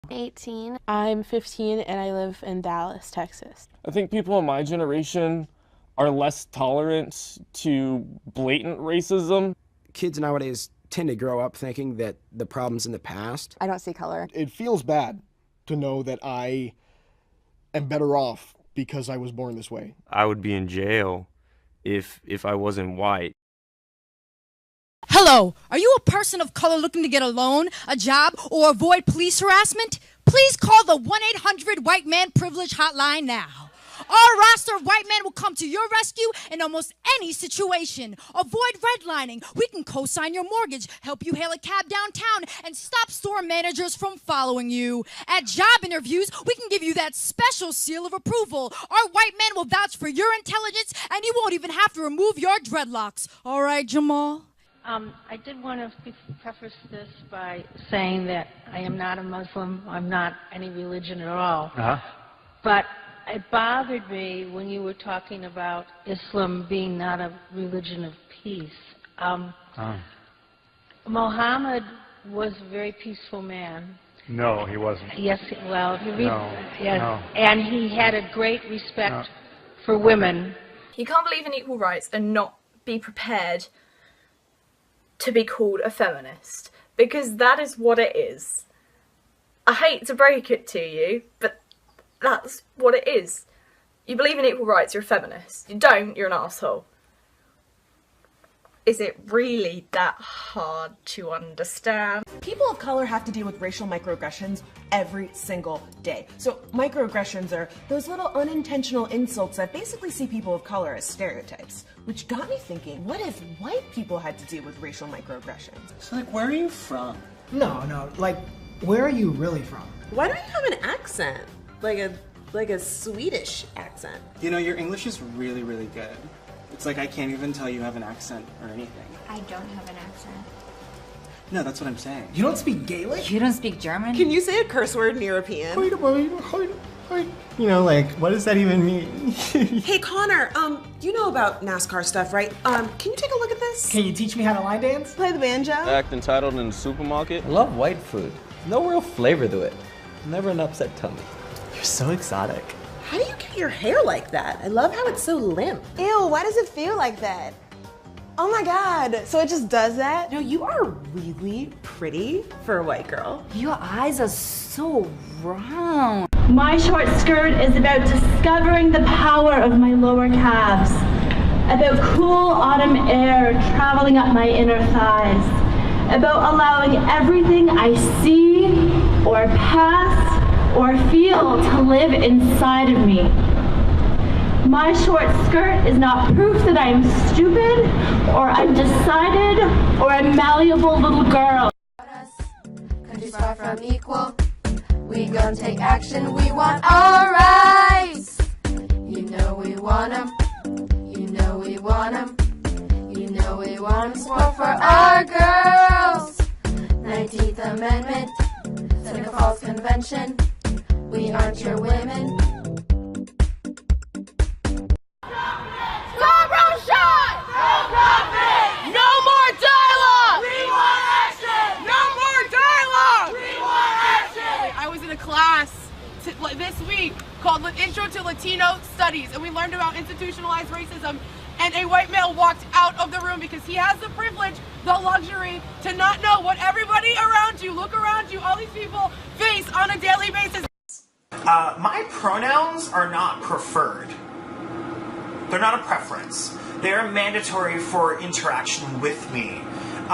18. I'm 15 and I live in Dallas, Texas. I think people in my generation are less tolerant to blatant racism. Kids nowadays tend to grow up thinking that the problem's in the past. I don't see color. It feels bad to know that I am better off because I was born this way. I would be in jail if I wasn't white. Hello, are you a person of color looking to get a loan, a job, or avoid police harassment? Please call the 1-800 White Man Privilege Hotline now. Our roster of white men will come to your rescue in almost any situation. Avoid redlining. We can co-sign your mortgage, help you hail a cab downtown, and stop store managers from following you. At job interviews, we can give you that special seal of approval. Our white men will vouch for your intelligence, and you won't even have to remove your dreadlocks. All right, Jamal? I did want to preface this by saying that I am not a Muslim. I'm not any religion at all. But it bothered me when you were talking about Islam being not a religion of peace. Muhammad was a very peaceful man. No, he wasn't. Yes, well, if you read, yes, no. And he had a great respect for women. You can't believe in equal rights and not be prepared to be called a feminist, because that is what it is. I hate to break it to you, but that's what it is. You believe in equal rights, you're a feminist. You don't, you're an asshole. Is it really that hard to understand? People of color have to deal with racial microaggressions every single day. So microaggressions are those little unintentional insults that basically see people of color as stereotypes. Which got me thinking, what if white people had to deal with racial microaggressions? So like, where are you from? No, like, where are you really from? Why don't you have an accent? Like a Swedish accent. You know, your English is really, really good. It's like I can't even tell you have an accent or anything. I don't have an accent. No, that's what I'm saying. You don't speak Gaelic? You don't speak German? Can you say a curse word in European? You know, like, what does that even mean? Hey, Connor, you know about NASCAR stuff, right? Can you take a look at this? Can you teach me how to line dance? Play the banjo? Act entitled in the supermarket. I love white food. No real flavor to it. Never an upset tummy. You're so exotic. How do you get your hair like that? I love how it's so limp. Ew, why does it feel like that? Oh my god, so it just does that? No, you are really pretty for a white girl. Your eyes are so round. My short skirt is about discovering the power of my lower calves, about cool autumn air traveling up my inner thighs, about allowing everything I see or pass or feel to live inside of me. My short skirt is not proof that I am stupid or undecided or a malleable little girl. Countries far from equal. We gon' take action. We want our rights. You know we want them. You know we want them. You know we want support for our girls. 19th Amendment, Seneca Falls Convention. We aren't your women. This week called Intro to Latino Studies, and we learned about institutionalized racism, and a white male walked out of the room because he has the privilege, the luxury to not know what everybody around you, look around you, all these people face on a daily basis. My pronouns are not preferred. They're not a preference. They are mandatory for interaction with me.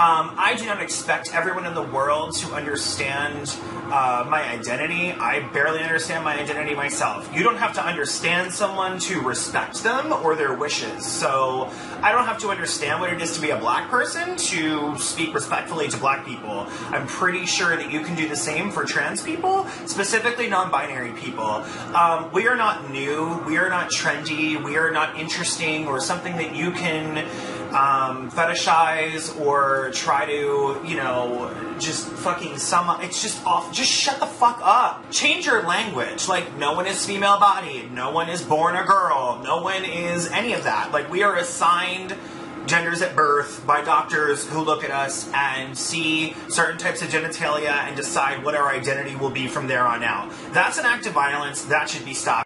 I do not expect everyone in the world to understand my identity. I barely understand my identity myself. You don't have to understand someone to respect them or their wishes. So I don't have to understand what it is to be a black person to speak respectfully to black people. I'm pretty sure that you can do the same for trans people, specifically non-binary people. We are not new. We are not trendy. We are not interesting or something that you can fetishize or try to, you know, just fucking it's just off. Just shut the fuck up. Change your language. Like, no one is female-bodied. No one is born a girl. No one is any of that. Like, we are assigned genders at birth by doctors who look at us and see certain types of genitalia and decide what our identity will be from there on out. That's an act of violence. That should be stopped.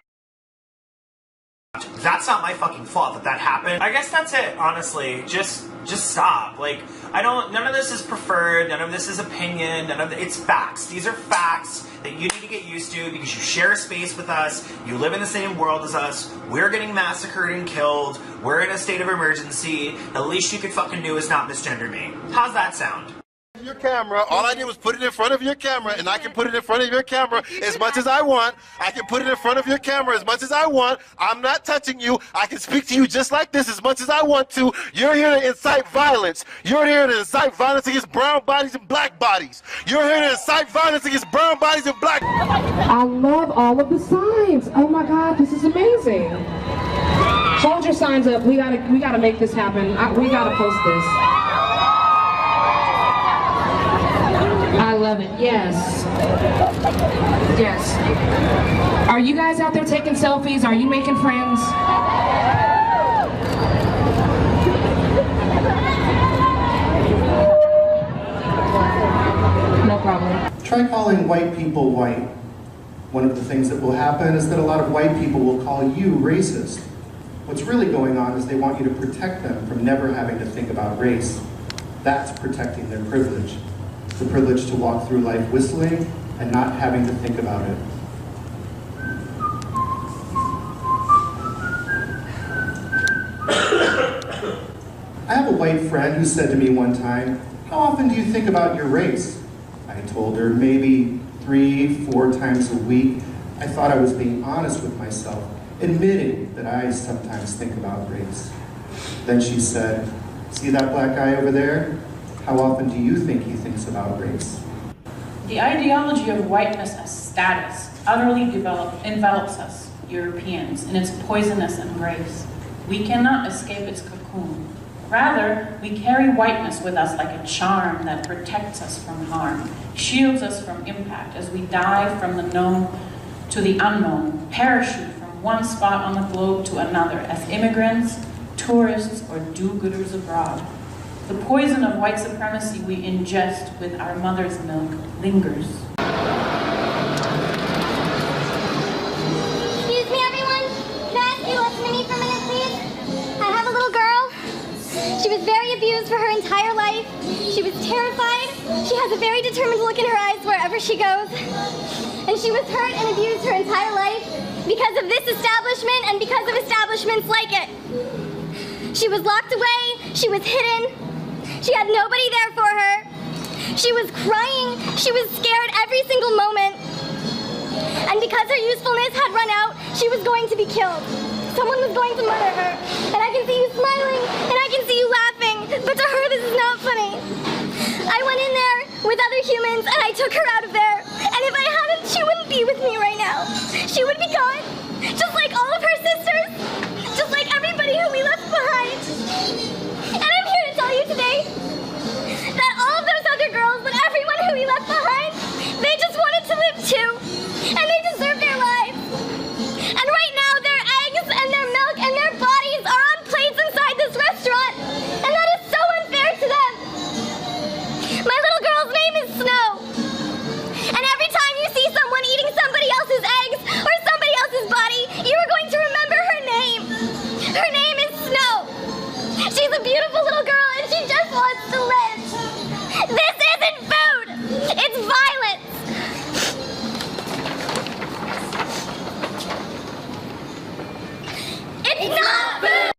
That's not my fucking fault that that happened. I guess that's it, honestly. Just stop. Like, none of this is preferred, none of this is opinion, it's facts. These are facts that you need to get used to because you share a space with us, you live in the same world as us, we're getting massacred and killed, we're in a state of emergency, the least you could fucking do is not misgender me. How's that sound? Your camera, all I did was put it in front of your camera, and I can put it in front of your camera as much as I want. I can put it in front of your camera as much as I want. I'm not touching you. I can speak to you just like this as much as I want to. You're here to incite violence. You're here to incite violence against brown bodies and black bodies. You're here to incite violence against brown bodies and black. I love all of the signs. Oh my God, this is amazing. Hold your signs up. We gotta make this happen. We gotta post this. I love it. Yes. Yes. Are you guys out there taking selfies? Are you making friends? No problem. Try calling white people white. One of the things that will happen is that a lot of white people will call you racist. What's really going on is they want you to protect them from never having to think about race. That's protecting their privilege. The privilege to walk through life whistling and not having to think about it. I have a white friend who said to me one time, "How often do you think about your race?" I told her maybe 3-4 times a week. I thought I was being honest with myself, admitting that I sometimes think about race. Then she said, "See that black guy over there? How often do you think he thinks about race?" The ideology of whiteness as status utterly envelops us, Europeans, in its poisonous embrace. We cannot escape its cocoon. Rather, we carry whiteness with us like a charm that protects us from harm, shields us from impact as we dive from the known to the unknown, parachute from one spot on the globe to another as immigrants, tourists, or do-gooders abroad. The poison of white supremacy we ingest with our mother's milk lingers. Excuse me, everyone. Can I ask you to listen to me for a minute, please? I have a little girl. She was very abused for her entire life. She was terrified. She has a very determined look in her eyes wherever she goes. And she was hurt and abused her entire life because of this establishment and because of establishments like it. She was locked away. She was hidden. She had nobody there for her. She was crying. She was scared every single moment. And because her usefulness had run out, she was going to be killed. Someone was going to murder her. And I can see you smiling, and I can see you laughing, but to her this is not funny. I went in there with other humans, and I took her out of there. And if I hadn't, she wouldn't be with me right now. She would be gone, just like all of her sisters, just like everybody who we left behind. And I'm here to tell you today that all of those other girls and everyone who we left behind, they just wanted to live too. And they deserve their lives. And right now their eggs and their milk and their bodies are on plates inside this restaurant. And that is so unfair to them. My little girl's name is Snow. And every time you see someone eating somebody else's eggs or somebody else's body, you are going to remember her name. Her name is Snow. She's a beautiful little girl and she just wants to live. This isn't food. It's violence. It's not food.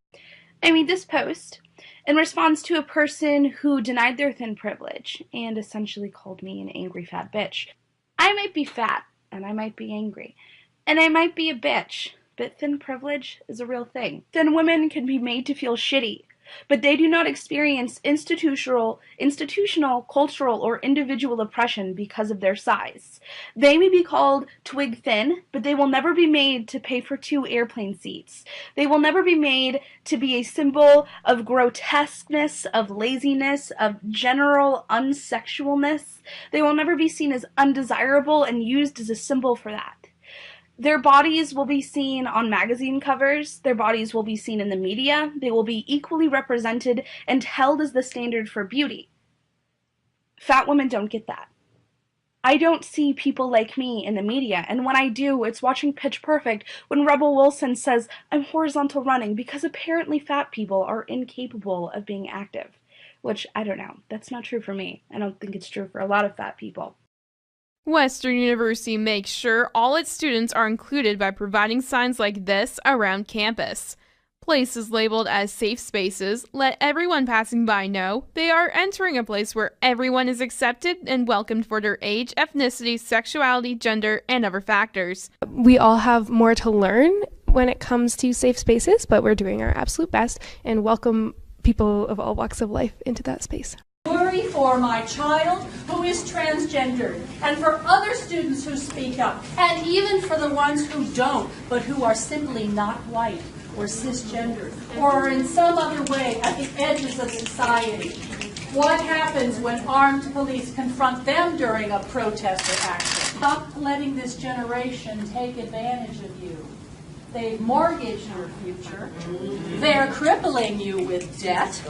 I made this post in response to a person who denied their thin privilege and essentially called me an angry fat bitch. I might be fat, and I might be angry, and I might be a bitch, but thin privilege is a real thing. Thin women can be made to feel shitty, but they do not experience institutional, cultural, or individual oppression because of their size. They may be called twig thin, but they will never be made to pay for 2 airplane seats. They will never be made to be a symbol of grotesqueness, of laziness, of general unsexualness. They will never be seen as undesirable and used as a symbol for that. Their bodies will be seen on magazine covers, their bodies will be seen in the media, they will be equally represented and held as the standard for beauty. Fat women don't get that. I don't see people like me in the media, and when I do, it's watching Pitch Perfect when Rebel Wilson says, "I'm horizontal running," because apparently fat people are incapable of being active. Which, I don't know, that's not true for me. I don't think it's true for a lot of fat people. Western University makes sure all its students are included by providing signs like this around campus. Places labeled as safe spaces let everyone passing by know they are entering a place where everyone is accepted and welcomed for their age, ethnicity, sexuality, gender, and other factors. We all have more to learn when it comes to safe spaces, but we're doing our absolute best and welcome people of all walks of life into that space. Worry for my child who is transgendered, and for other students who speak up, and even for the ones who don't, but who are simply not white or cisgendered, or are in some other way at the edges of society. What happens when armed police confront them during a protest or action? Stop letting this generation take advantage of you. They've mortgaged your future. They're crippling you with debt.